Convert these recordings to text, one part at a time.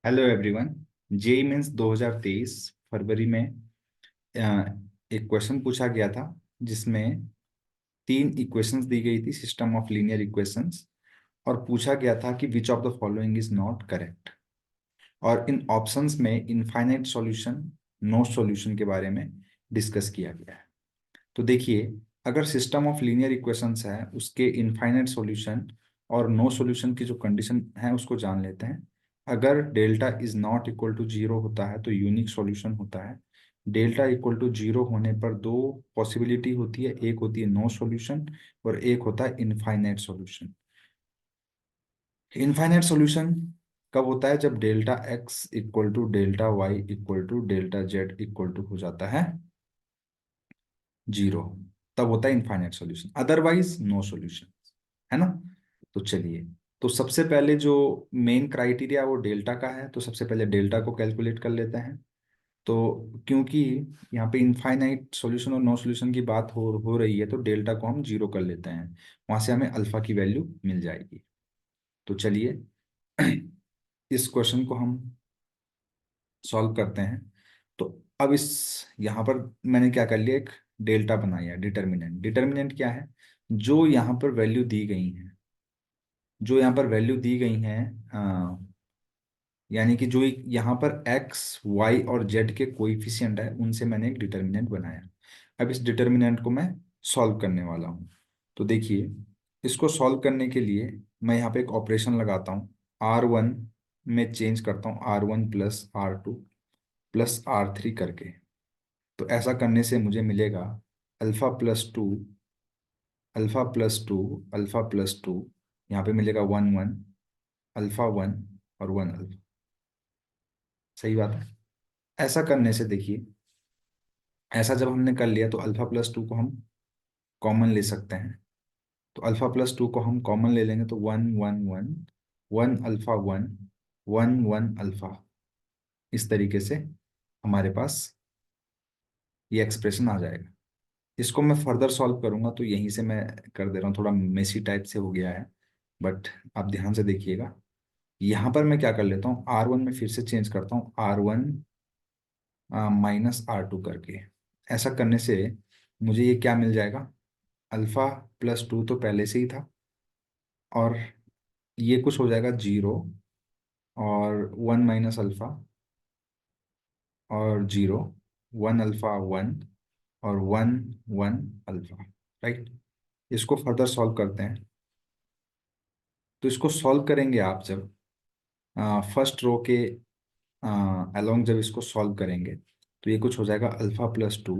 Hello everyone. JEE mains 2023 फरवरी में अ, एक question पूछा गया था जिसमें तीन इक्वेशंस दी गई थी, सिस्टम ऑफ लीनियर इक्वेशंस। और पूछा गया था कि which of the following is not correct. और इन ऑप्शंस में इनफाइनाइट सॉल्यूशन, नो सॉल्यूशन के बारे में डिस्कस किया गया है। तो देखिए, अगर सिस्टम ऑफ लीनियर इक्वेशंस है उसके इनफाइनाइट सॉल्यूशन और नो सॉल्यूशन की जो कंडीशन है उसको जान लेते हैं। अगर delta is not equal to zero होता है तो यूनिक सॉल्यूशन होता है। डेल्टा इक्वल टू जीरो होने पर दो पॉसिबिलिटी होती है, एक होती है नो सॉल्यूशन और एक होता है इनफाइनाइट सॉल्यूशन। इनफाइनाइट सॉल्यूशन कब होता है? जब delta x equal to delta y equal to delta z equal to हो जाता है जीरो, तब होता है infinite solution, otherwise no solution, है ना। तो चलिए, तो सबसे पहले जो मेन क्राइटेरिया वो डेल्टा का है, तो सबसे पहले डेल्टा को कैलकुलेट कर लेते हैं। तो क्योंकि यहाँ पे इनफाइनाइट सॉल्यूशन और नो सॉल्यूशन की बात हो रही है तो डेल्टा को हम जीरो कर लेते हैं, वहां से हमें अल्फा की वैल्यू मिल जाएगी। तो चलिए इस क्वेश्चन को हम सॉल्व करते हैं। तो अब इस यहाँ पर मैंने क्या कर लिया, एक डेल्टा बनाया, डिटर्मिनेंट। डिटर्मिनेंट क्या है? जो यहाँ पर वैल्यू दी गई है, जो यहाँ पर वैल्यू दी गई है, यानी कि जो यहाँ पर एक्स वाई और जेड के कोइफिशिएंट है उनसे मैंने एक डिटर्मिनेंट बनाया। अब इस डिटर्मिनेंट को मैं सॉल्व करने वाला हूँ। तो देखिए, इसको सॉल्व करने के लिए मैं यहाँ पे एक ऑपरेशन लगाता हूँ, R1 में चेंज करता हूँ, R1 plus R2 plus R3 करके। तो ऐसा करने से मुझे मिलेगा alpha plus two, alpha plus two, alpha plus two, यहाँ पे मिलेगा वन वन, अल्फा वन और वन अल्फा। सही बात है। ऐसा करने से देखिए, ऐसा जब हमने कर लिया तो अल्फा प्लस टू को हम कॉमन ले सकते हैं। तो अल्फा प्लस टू को हम कॉमन ले लेंगे तो one one one, one alpha one, one one alpha. इस तरीके से हमारे पास ये एक्सप्रेशन आ जाएगा। इसको मैं फर्दर सॉल्व करूंगा तो यहीं से मैं कर दे रहा हूँ, थोड़ा मेसी टाइप से हो गया है, बट आप ध्यान से देखिएगा। यहाँ पर मैं क्या कर लेता हूँ, R1 में फिर से चेंज करता हूँ, R1 माइनस R2 करके। ऐसा करने से मुझे ये क्या मिल जाएगा, अल्फा प्लस टू तो पहले से ही था, और ये कुछ हो जाएगा जीरो, और वन माइनस अल्फा और जीरो, वन अल्फा वन और वन वन अल्फा। राइट। इसको फर्दर सॉल्व करते हैं। तो इसको सॉल्व करेंगे आप जब फर्स्ट रो के अलोंग जब इसको सॉल्व करेंगे तो ये कुछ हो जाएगा अल्फा प्लस टू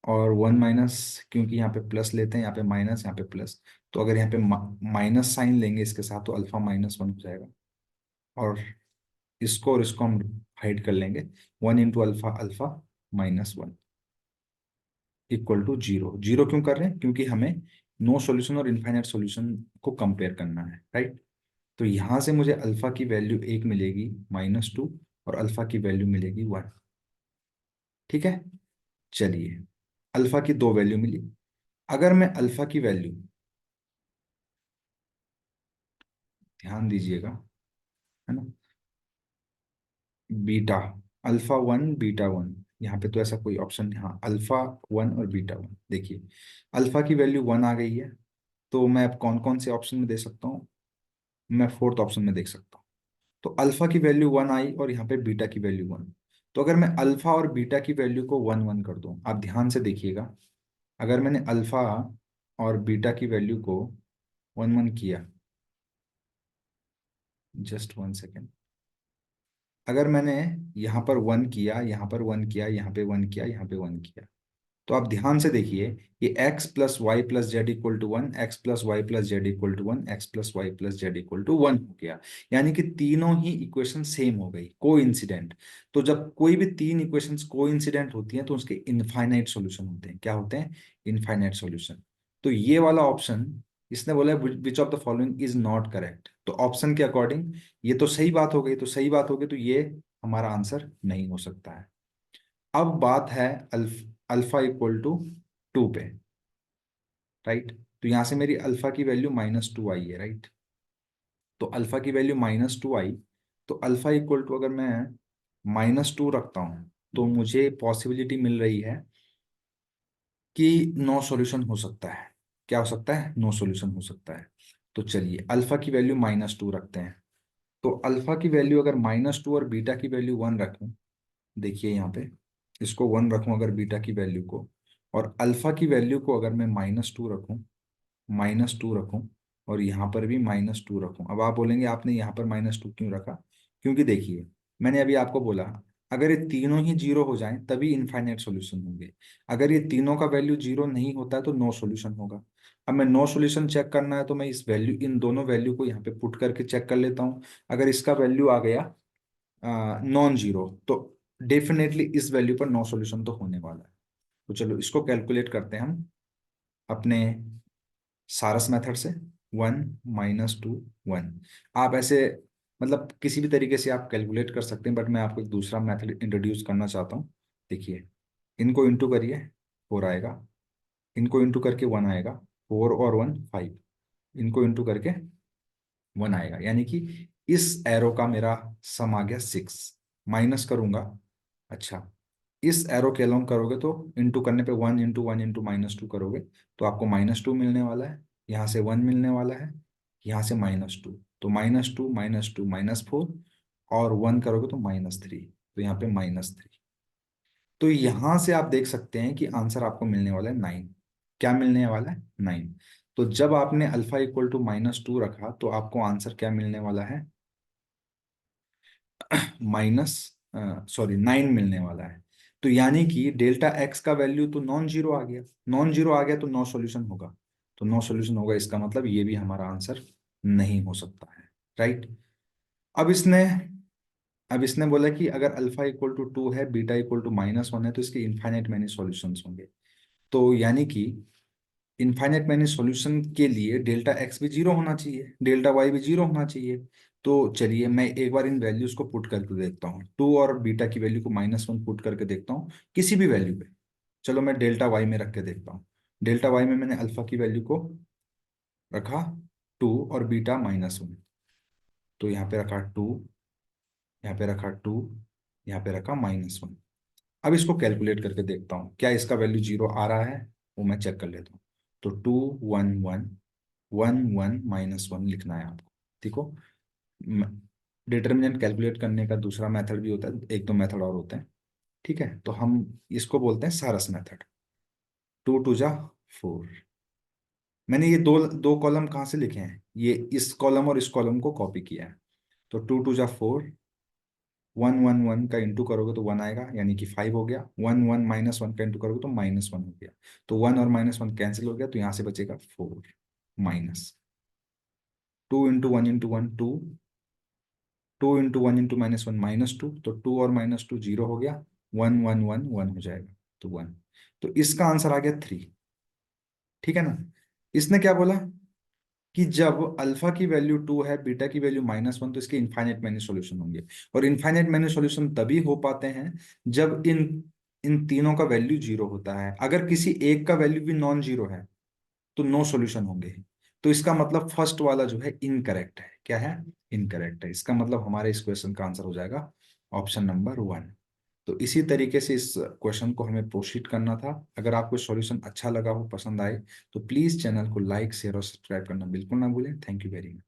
और वन माइनस, क्योंकि यहाँ पे प्लस लेते हैं, यहाँ पे माइनस, यहाँ पे प्लस। तो अगर यहाँ पे माइनस साइन लेंगे इसके साथ तो अल्फा माइनस वन हो जाएगा। और इसको हम हाइड कर लेंगे, one into alpha, alpha minus one equal to zero. Zero क्यों कर रहे हैं? क्योंकि हमें नो सॉल्यूशन और इनफाइनाइट सॉल्यूशन को कंपेयर करना है। राइट। तो यहां से मुझे अल्फा की वैल्यू एक मिलेगी माइनस टू, और अल्फा की वैल्यू मिलेगी वन। ठीक है। चलिए, अल्फा की दो वैल्यू मिली। अगर मैं अल्फा की वैल्यू, ध्यान दीजिएगा, है ना, beta, alpha one beta one, यहाँ पे तो ऐसा कोई ऑप्शन नहीं, हाँ अल्फा वन और बीटा वन। देखिए, अल्फा की वैल्यू वन आ गई है, तो मैं अब कौन कौन से ऑप्शन में दे सकता हूँ? मैं फोर्थ ऑप्शन में देख सकता हूँ। तो अल्फा की वैल्यू वन आई और यहाँ पे बीटा की वैल्यू वन। तो अगर मैं अल्फा और बीटा की वैल्यू को वन वन कर दूं, आप ध्यान से देखिएगा, अगर मैंने अल्फा और बीटा की वैल्यू को वन वन किया, जस्ट वन सेकेंड, अगर मैंने यहाँ पर वन किया, यहाँ पर वन किया, यहाँ पे वन किया, यहाँ पे वन किया, तो आप ध्यान से देखिए, ये x plus y plus z equal to one, x plus y plus z equal to one, x plus y plus z equal to one हो गया। यानी कि तीनों ही इक्वेशन सेम हो गई, को इंसिडेंट। तो जब कोई भी तीन इक्वेशंस को इंसिडेंट होती हैं तो उसके इनफाइनाइट सॉल्यूशन होते हैं। क्या होते हैं? Infinite solution. तो ये वाला ऑप्शन, इसने बोला which of the following is not correct, तो ऑप्शन के अकॉर्डिंग ये तो सही बात हो गई, तो सही बात हो गई, तो ये हमारा आंसर नहीं हो सकता है। अब बात है अल्फा इक्वल टू टू पे। राइट। तो यहां से मेरी अल्फा की वैल्यू माइनस टू आई है। राइट। तो अल्फा की वैल्यू माइनस टू आई, तो अल्फा इक्वल टू अगर मैं -2 रखता हूँ तो मुझे पॉसिबिलिटी मिल रही है कि नो सॉल्यूशन हो सकता है। क्या हो सकता है? नो सॉल्यूशन हो सकता है। तो चलिए अल्फा की वैल्यू -2 रखते हैं। तो अल्फा की वैल्यू अगर -2 और बीटा की वैल्यू 1 रखूं, देखिए यहाँ पे इसको 1 रखूं अगर बीटा की वैल्यू को, और अल्फा की वैल्यू को अगर मैं -2 रखूं और यहाँ पर भी -2 रखूं। अब आप बोलेंगे आपने यहाँ पर -2 क्यों रखा? क्योंकि देखिए मैंने अभी आपको बोला अगर ये तीनों ही जीरो हो जाएं तभी इनफाइनाइट सॉल्यूशन होंगे। अगर ये तीनों का वैल्यू जीरो नहीं होता है तो नो सॉल्यूशन होगा। अब मैं नो सॉल्यूशन चेक करना है तो मैं इस वैल्यू इन दोनों वैल्यू को यहाँ पे पुट करके चेक कर लेता हूँ। अगर इसका वैल्यू आ गया नॉन जीरो तो डेफिनेटली इस वैल्यू पर नो सॉल्यूशन तो होने वाला है। तो चलो इसको कैलकुलेट करते हैं हम अपने सारस मेथड से। 1 - 2 1। आप ऐसे मतलब किसी भी तरीके से आप कैलकुलेट कर सकते हैं, बट मैं आपको एक दूसरा मेथड इंट्रोड्यूस करना चाहता हूँ। देखिए इनको इंटू करिए, 4 आएगा। इनको इंटू करके 1 आएगा। 4 और 1 5। इनको इंटू करके 1 आएगा, यानी कि इस एरो का मेरा सम आ गया 6। माइनस करूंगा, अच्छा इस एरो के अलोंग करोगे तो इंटू करने पे 1 × 1 × -2 करोगे तो आपको -2 मिलने वाला है। यहाँ से 1 मिलने वाला है, यहाँ से -2, तो -2 -2 -4, और 1 करोगे तो -3, तो यहाँ पे -3। तो यहाँ से आप देख सकते हैं कि आंसर आपको मिलने वाला है 9। क्या मिलने वाला है? 9। तो जब आपने अल्फा इक्वल टू -2 रखा तो आपको आंसर क्या मिलने वाला है? माइनस सॉरी 9 मिलने वाला है। तो यानी कि डेल्टा एक्स का वैल्यू तो नॉन जीरो आ गया। नॉन जीरो आ गया तो नो सॉल्यूशन होगा। तो नो सॉल्यूशन होगा, इसका मतलब ये भी हमारा आंसर नहीं हो सकता है। राइट। अब इसने अब इसने बोला कि अगर अल्फा इक्वल टू 2 है, बीटा इक्वल टू -1 है, तो इसके इनफाइनाइट मैनी सॉल्यूशंस होंगे। तो यानी कि इनफाइनाइट मैनी सॉल्यूशन के लिए डेल्टा एक्स भी जीरो होना चाहिए, डेल्टा वाई भी जीरो होना चाहिए। तो चलिए मैं एक बार इन वैल्यूज को पुट करके देखता हूँ। 2 और बीटा की वैल्यू को -1 पुट करके देखता हूँ किसी भी वैल्यू पे। चलो मैं डेल्टा वाई में रख के देखता हूँ। डेल्टा वाई में मैंने अल्फा की वैल्यू को रखा 2 और बीटा -1। तो यहाँ पे रखा 2, यहाँ पे रखा 2, यहाँ पे रखा -1। अब इसको कैलकुलेट करके देखता हूँ क्या इसका वैल्यू जीरो आ रहा है, वो मैं चेक कर लेता हूँ। तो 2 1 1 1 1 -1 लिखना है आपको। ठीक हो। डिटर्मिनेंट कैलकुलेट करने का दूसरा मेथड भी होता है, एक दो मेथड और होते हैं। ठीक है, तो हम इसको बोलते हैं सारस मेथड। 2 2 जा 4। मैंने ये दो दो कॉलम कहाँ से लिखे हैं? ये इस कॉलम और इस कॉलम को कॉपी किया है। तो 2 2 जा 4। 1 1 1 का इंटू करोगे तो 1 आएगा, यानी कि 5 हो गया। 1 1 -1 का इंटू करोगे तो -1 हो गया। तो 1 और -1 कैंसिल हो गया, तो यहाँ से बचेगा 4 माइनस 2 × 1 × 1 2। 2 × 1 × -1 -2, तो 2 और -2 जीरो हो गया। 1 1 1 1 हो जाएगा, तो 1। तो इसका आंसर आ गया 3। ठीक है ना। इसने क्या बोला कि जब अल्फा की वैल्यू 2 है, बीटा की वैल्यू -1, तो इसके इनफाइनाइट मैनी सॉल्यूशन होंगे। और इनफाइनाइट मैनी सॉल्यूशन तभी हो पाते हैं जब इन इन तीनों का वैल्यू जीरो होता है। अगर किसी एक का वैल्यू भी नॉन जीरो है तो नो सॉल्यूशन होंगे। तो इसका मतलब फर्स्ट वाला जो है इनकरेक्ट है। क्या है? इनकरेक्ट है। इसका मतलब हमारे इस क्वेश्चन का आंसर हो जाएगा ऑप्शन नंबर 1। तो इसी तरीके से इस क्वेश्चन को हमें प्रोसीड करना था। अगर आपको सॉल्यूशन अच्छा लगा हो, पसंद आए, तो प्लीज चैनल को लाइक शेयर और सब्सक्राइब करना बिल्कुल ना भूलें। Thank you very much.